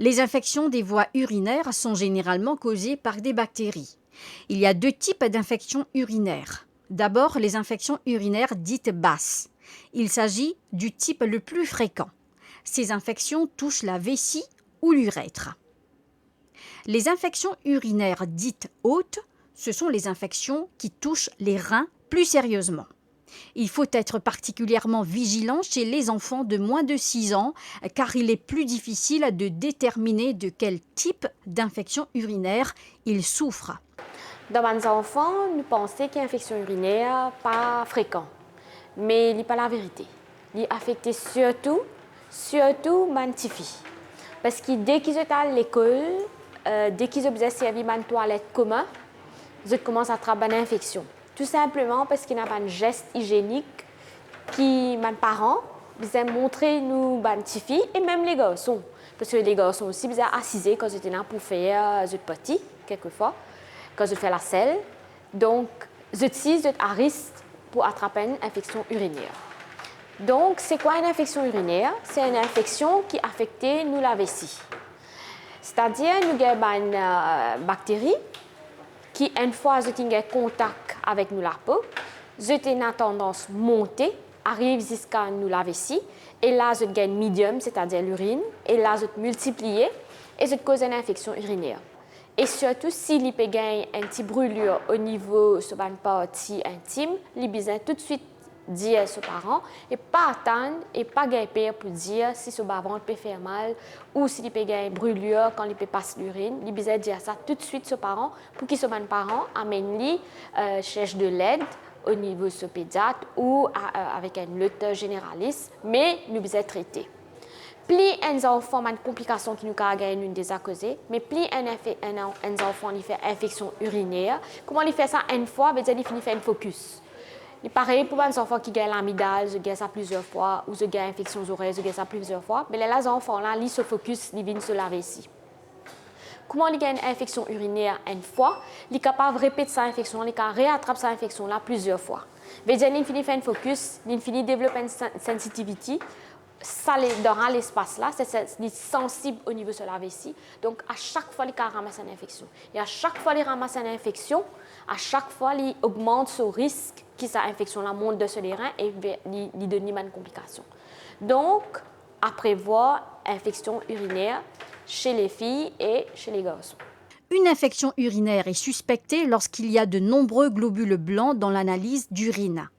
Les infections des voies urinaires sont généralement causées par des bactéries. Il y a deux types d'infections urinaires. D'abord, les infections urinaires dites basses. Il s'agit du type le plus fréquent. Ces infections touchent la vessie ou l'urètre. Les infections urinaires dites hautes, ce sont les infections qui touchent les reins plus sérieusement. Il faut être particulièrement vigilant chez les enfants de moins de 6 ans car il est plus difficile de déterminer de quel type d'infection urinaire ils souffrent. Dans les enfants, nous pensons qu'une infection urinaire n'est pas fréquente. Mais ce n'est pas la vérité. Il affecte surtout les petites filles. Parce que dès qu'ils sont à l'école, dès qu'ils ont servi une toilette commune, ils commencent à attraper une infection. Tout simplement parce qu'il n'y a pas de geste hygiénique qui les parents ont montré nous les petites filles et même les garçons. Parce que les garçons aussi ont assisé quand ils étaient là pour faire des petits, quelquefois, quand ils font la selle. Donc, ils aussi sont à risque pour attraper une infection urinaire. Donc, c'est quoi une infection urinaire? C'est une infection qui affecte nous la vessie. C'est-à-dire, nous avons une bactérie qui, une fois qu'ils ont contact avec nous la peau, ils ont tendance à monter, arrive jusqu'à nous la vessie, et là, ils ont une médium, c'est-à-dire l'urine, et là, ils ont multiplié, et ils causent une infection urinaire. Et surtout, s'il y a une petite brûlure au niveau de la partie intime, il besoin tout de suite dire à ses parents et pas attendre et pas gagner pour dire si ce ventre peut faire mal ou s'il peut avoir une brûlure quand il peut passer l'urine. Il besoin dire ça tout de suite aux parents pour que ses parents amènent cherchent de l'aide au niveau de ce pédiatre ou avec un autre généraliste, mais nous besoin traiter. Plus un enfant a une complication qui nous a une des causées, mais plus un enfant fait infection urinaire, comment il fait ça une fois, il finit faire un focus. Il pareil pour les enfants qui ont l'amygdale, ils ont ça plusieurs fois, ou ils ont une infection aux oreilles, ils ont ça plusieurs fois, mais les enfants là, ils se focus, ils viennent se laver ici. Comment il a une infection urinaire une fois, il est capable de répéter sa infection, il peut réattraper sa infection là plusieurs fois. Il finit faire un focus, il finit développer une sensitivité. Ça, dans l'espace là, c'est sensible au niveau de la vessie. Donc, à chaque fois, il ramasse une infection. Et à chaque fois qu'il ramasse une infection, à chaque fois, il augmente ce risque que cette infection-là monte de ce rein et il donne une complication. Donc, à prévoir infection urinaire chez les filles et chez les garçons. Une infection urinaire est suspectée lorsqu'il y a de nombreux globules blancs dans l'analyse d'urine.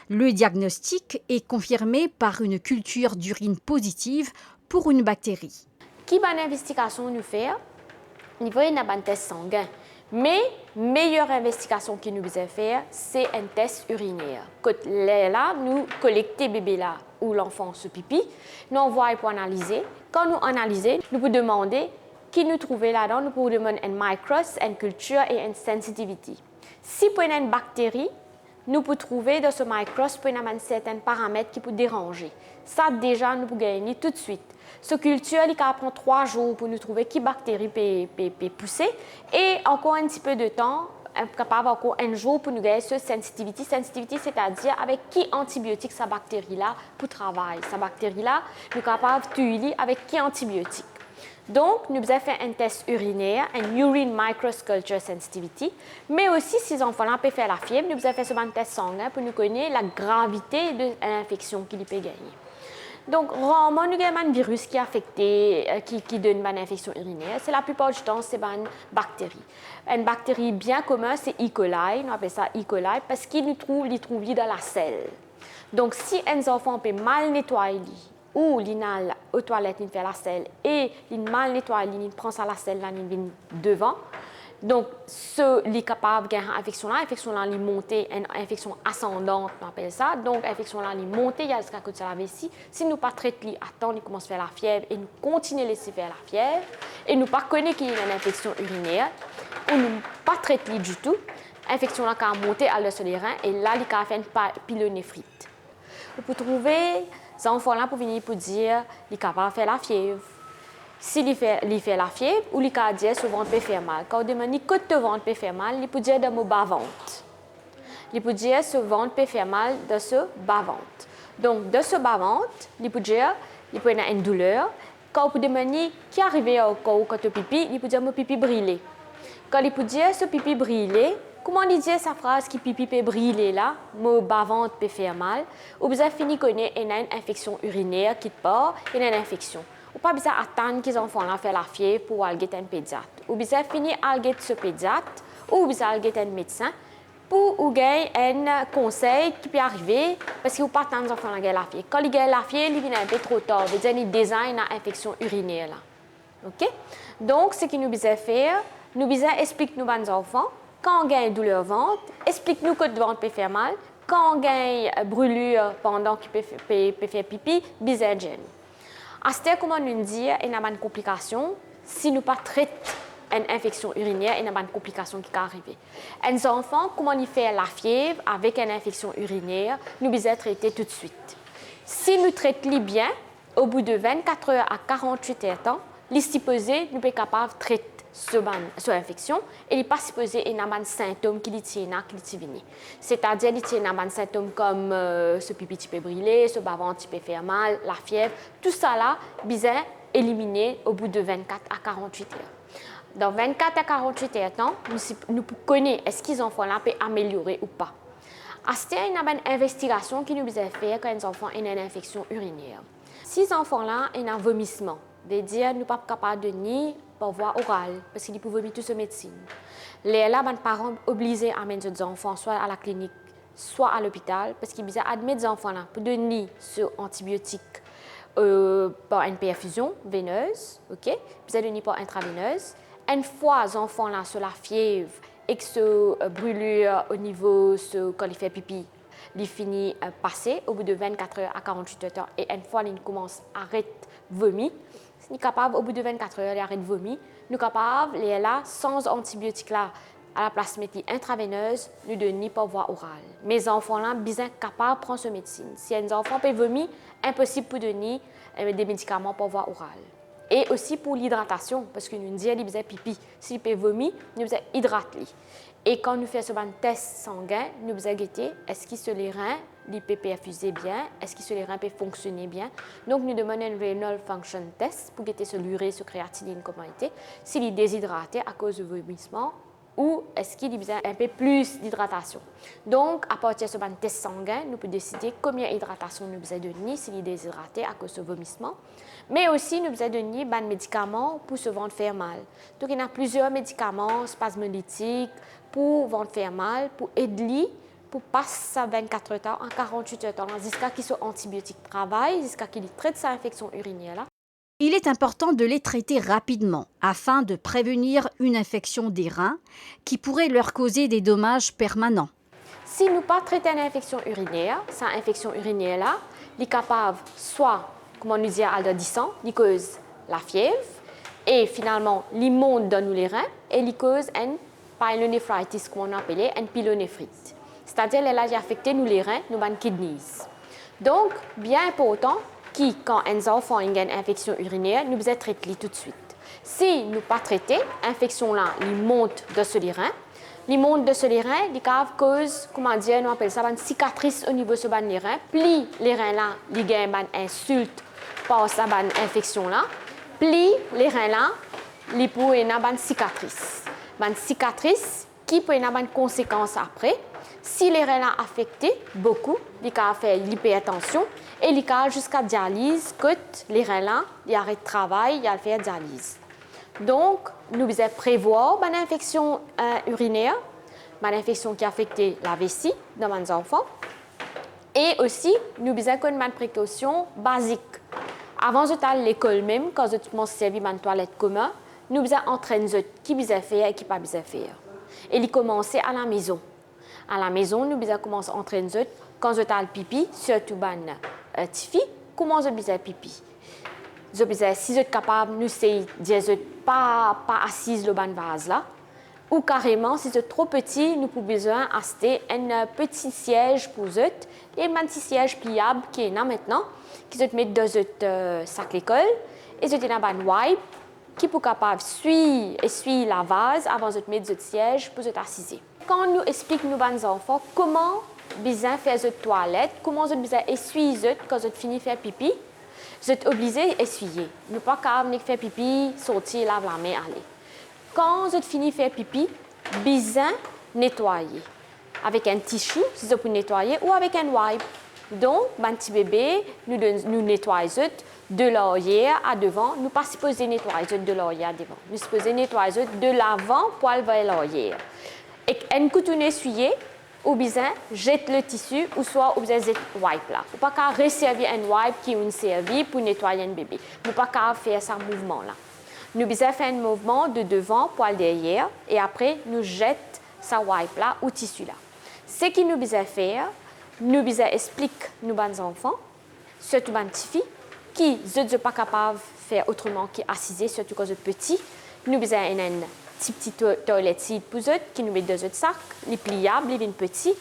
Le diagnostic est confirmé par une culture d'urine positive pour une bactérie. Qui bonne investigation nous faire? Il faut une test sanguin. Mais meilleure investigation que nous devons faire, c'est un test urinaire. Quand là, nous collectons bébé là où l'enfant se pipi, nous envoyons pour analyser. Quand nous analysons, nous pouvons demander qui nous trouvons là-dedans. Nous pouvons demander une micros, une culture et une sensitivity. Si pour une bactérie, nous pouvons trouver dans ce micros certains paramètres qui peuvent déranger. Ça, déjà, nous pouvons gagner tout de suite. Ce culture, il prend 3 jours pour nous trouver qui bactérie peut pousser et encore un petit peu de temps, capable encore un jour pour nous gagner ce sensitivity. Sensitivity, c'est-à-dire avec qui antibiotique sa bactérie-là pour travailler. Sa bactérie-là, nous sommes capables de tuer avec qui antibiotique. Donc, nous avons fait un test urinaire, un urine microculture sensitivity, mais aussi si les enfants peuvent faire la fièvre, nous avons fait un test sanguin pour nous connaître la gravité de l'infection qu'il peut gagner. Donc, rarement, nous avons un virus qui est affecté, qui donne une infection urinaire. C'est la plupart du temps, c'est une bactérie. Une bactérie bien commune, c'est E. coli. On appelle ça E. coli parce qu'il trouve dans la selle. Donc, si un enfant peut mal nettoyer ou l'inal aux toilettes, il fait la selle et il mal nettoie, il prend ça la selle, il vient devant. Donc, ce est capable d'une infection là, il monte, une infection ascendante, on appelle ça. Donc, l'infection là, il monte, il y a jusqu'à côté de la vessie. Si nous ne pas traitons, attend, il commence à faire la fièvre et nous continuons à laisser faire la fièvre et nous ne pas connaître qu'il y a une infection urinaire ou nous ne pas traiter du tout, l'infection là a monté à l'os des reins et là, il a fait une pylonéphrite. Vous pouvez trouver ces enfants-là pour venir pour dire qu'il est capable de faire la fièvre. S'il fait la fièvre, ou il peut dire que le ventre peut faire mal. Quand on demande que le ventre peut faire mal, il peut dire de mon bas-ventre. Il peut dire que le ventre peut faire mal de ce bas-ventre. Donc, de ce bas-ventre, il peut dire qu'il peut y avoir une douleur. quand vous demandez qui arrive quand tu pipi, il peut dire mon pipi brûlé. Quand il peut dire ce pipi brûlé, comment il dit sa phrase qui pipi peut brûler là, mon bas-ventre peut faire mal, ou vous avez fini connaître une infection urinaire qui te part, une infection. Ou pas besoin attendre que les enfants là fassent la fièvre pour aller un pédiatre. Ou vous avez fini à aller ce pédiatre, ou vous avez un médecin pour vous gagner un conseil qui peut arriver parce que vous pas attendre les enfants là la fièvre. Quand ils gagnent la fièvre, ils viennent un peu trop tard, veut dire ils désignent une infection urinaire là. OK? Donc ce que nous devons faire, nous devons expliquer nous aux enfants quand on gagne douleur ventre, explique-nous que le ventre peut faire mal, quand on gagne brûlure pendant qu'il peut faire pipi, bizarre gêne. À ce moment, comment nous dit il y a une complication si nous pas traitons une infection urinaire, il y a une complication qui peut arriver. Les enfants, comment ils font la fièvre avec une infection urinaire, nous devons traiter tout de suite. Si nous traitons bien, au bout de 24 heures à 48 heures de temps, les supposés, nous sommes capables de traiter cette infection et les pas supposés il y a des symptômes qui tiennent qui viennent. C'est-à-dire il y a des symptômes comme ce pipi qui peut brûler, ce bas-ventre qui peut faire mal, la fièvre, tout ça là, bien éliminé au bout de 24 à 48 heures. Dans 24 à 48 heures de temps, nous connaissons est-ce qu'ils enfants là peuvent améliorer ou pas. À ce temps, il y a une investigation qui nous besoin faire quand les enfants ont une infection urinaire. Si les enfants là ont un vomissement, veut dire nous ne sommes pas capables de nier par voie orale parce qu'ils peuvent vomir toute cette médecine. Les parents sont obligés à amener leurs enfants soit à la clinique, soit à l'hôpital parce qu'ils besoin admettre les enfants là pour donner ce antibiotique par une perfusion veineuse, ok, besoin donner par intraveineuse. Une fois les enfants là sur la fièvre et que ce brûlure au niveau quand il fait pipi, il finit passer au bout de 24 heures à 48 heures et une fois il commence à arrêter vomir. Nous sommes capables, au bout de 24 heures, d'arrêter de vomir. Nous sommes capables, les là, sans antibiotiques là, à la place de médecine intraveineuse, nous donner par voie orale. Mes enfants là, bien capables de prendre cette médecine. Si un enfant peut vomir, impossible pour donner des médicaments par voie orale. Et aussi pour l'hydratation, parce que nous disons qu'il besoin pipi. S'il peut vomir, nous besoin hydrater. Et quand nous faisons ce test sanguin, nous besoin guetter est-ce que les reins peut perfuser bien, est-ce que les reins peuvent fonctionner bien. Donc nous demandons un renal function test pour guetter ce l'urée, ce créatinine comment il était, s'il est déshydraté à cause du vomissement ou est-ce qu'il a besoin un peu plus d'hydratation. Donc à partir de ce test sanguin, nous pouvons décider combien d'hydratation nous besoin donner s'il est déshydraté à cause du vomissement. Mais aussi, nous avons donné des médicaments pour ce ventre faire mal. Donc, il y a plusieurs médicaments spasmolytiques pour ventre faire mal, pour aider, pour passer 24 heures en 48 heures, jusqu'à ce que les antibiotiques travaillent, jusqu'à qu'ils traitent cette infection urinaire là. Il est important de les traiter rapidement afin de prévenir une infection des reins qui pourrait leur causer des dommages permanents. Si nous ne pas traiter une infection urinaire, cette infection urinaire là, elle est capable soit comme on nous dit à 10 ans, il cause la fièvre et finalement, il monte dans les reins et il cause une pyelonephritis, comme on appelle, une pyélonéphrite. C'est-à-dire qu'elle a affecté les reins, nos kidneys. Donc, bien important que quand un enfant a une infection urinaire, nous devons traiter tout de suite. Si nous ne pas traiter, l'infection là, il monte dans les reins. Il monte de les reins, il cause, comment dire, nous appelle ça une cicatrice au niveau de les reins. Puis les reins là, il y a une insulte par cette infection là. Puis les reins là, il peut y avoir une cicatrice. Une cicatrice qui peut avoir une conséquence après. Si les reins sont affectés beaucoup, il peut faire l'hypertension et il peut jusqu'à dialyse, que les reins là, ils arrêtent de travail, ils faire dialyse. Donc, nous devons prévoir une infection urinaire, une infection qui affecte la vessie dans les enfants. Et aussi, nous devons prendre une précaution basique. Avant d'aller à l'école même, quand nous commençons à servir une toilette commune, nous devons entraîner ce qui besoin faire et qui pas besoin faire. Et ils commencer à la maison. À la maison, nous devons commencer à entraîner ce quand nous allons pipi, surtout les filles, comment nous devons pipi. Si vous êtes capable, nous essayons de pas assise le ban vase là, ou carrément, si vous êtes trop petit, nous pouvons besoin acheter un petit siège pour vous, et un petit siège pliable qui est là maintenant, qui se met dans votre sac d'école, et vous avez un wipe qui peut capable essuyer la vase avant de mettre votre siège pour vous assiser. Quand nous expliquons aux enfants comment bien faire votre toilette, comment vous bien essuyer quand vous finissez de faire pipi, Vous êtes obligé d'essuyer. Ne pas quand faire pipi, sortir, lave la main, aller. Quand vous êtes fini de faire pipi, bien nettoyer. Avec un tissu, si vous pouvez nettoyer, ou avec un wipe. Donc, un petit bébé, nous nettoyons de l'arrière à devant. Nous ne pas supposés nettoyer de l'arrière à devant. Nous supposés nettoyer de l'avant pour aller vers l'arrière. Et un couteau essuyé, ou bien jette le tissu, ou soit ou bien jette wipe là. Ou pas qu'à resservir un wipe qui est une servie pour nettoyer un bébé. Ou pas qu'à faire ce mouvement là. Nous bien faire un mouvement de devant pour aller derrière, et après nous jette sa wipe là ou tissu là. Ce qui nous bien faire, nous bien explique nos enfants, surtout les petites filles, qui ne sont pas capables de faire autrement qu'assiser, surtout quand ils sont petits. Nous bien une petite toilette pour eux, qui nous met dans un sac, les pliables, les petits.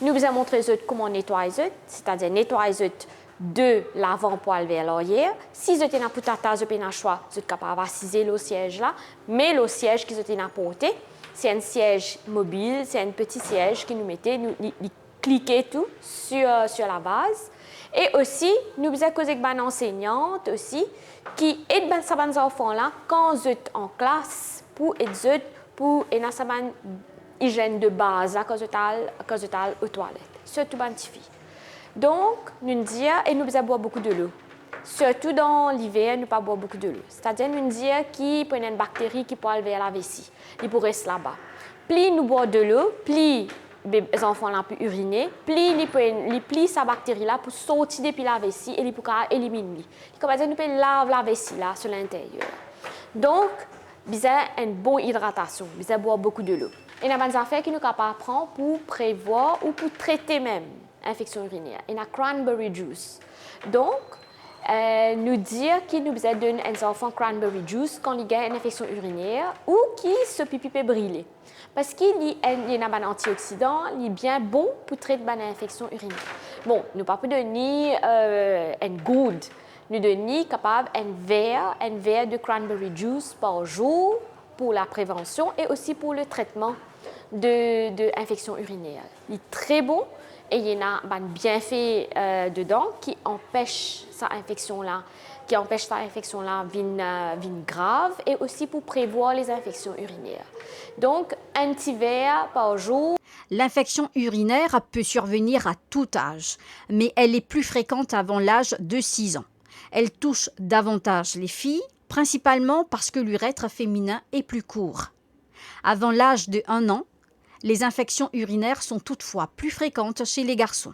Nous bien montrer comment nettoyer, c'est-à-dire nettoyer de l'avant-poil vers l'arrière. Si vous êtes dans pour tata, vous avez un choix, vous êtes capable d'assiser le siège là, mais le siège qui vous êtes apporté, c'est un siège mobile, c'est un petit siège qui nous mettait, nous cliquer tout sur la base. Et aussi, nous avons causé avec une enseignante aussi qui aide ces enfants là quand ils sont en classe pour aider pour une hygiène de base là, quand ils sont aux toilettes, surtout les petites filles. Donc, nous disons, et nous avons boire beaucoup de l'eau. Surtout dans l'hiver, nous ne pas boire beaucoup de l'eau. C'est-à-dire, nous disons qu'il y a une bactérie qui peut aller vers la vessie. Il pourrait rester là-bas. Plus nous boire de l'eau, plus les enfants là peuvent uriner, plus ils plient sa bactérie là pour sortir depuis la vessie et ils peuvent éliminer. Comme ça, nous pouvons laver la vessie là sur l'intérieur. Donc, nous avons une bonne hydratation. Nous avons boire beaucoup de l'eau. Et il y a des affaires que nous sommes capables de prendre pour prévoir ou pour traiter même infection urinaire. Il y a cranberry juice. Donc, nous dire qu'il nous donne aux enfants cranberry juice quand il y a une infection urinaire ou qui se pipi peut brûler. Parce qu'il y a un antioxydant, il est bien bon pour traiter une infection urinaire. Bon, nous ne pouvons pas donner un good. Nous donnons capable un verre de cranberry juice par jour pour la prévention et aussi pour le traitement de infection urinaire. Il est très bon. Et il y a un bienfait dedans qui empêche cette infection-là, venir grave et aussi pour prévoir les infections urinaires. Donc, un petit verre par jour. L'infection urinaire peut survenir à tout âge, mais elle est plus fréquente avant l'âge de 6 ans. Elle touche davantage les filles, principalement parce que l'urètre féminin est plus court. Avant l'âge de 1 an, les infections urinaires sont toutefois plus fréquentes chez les garçons.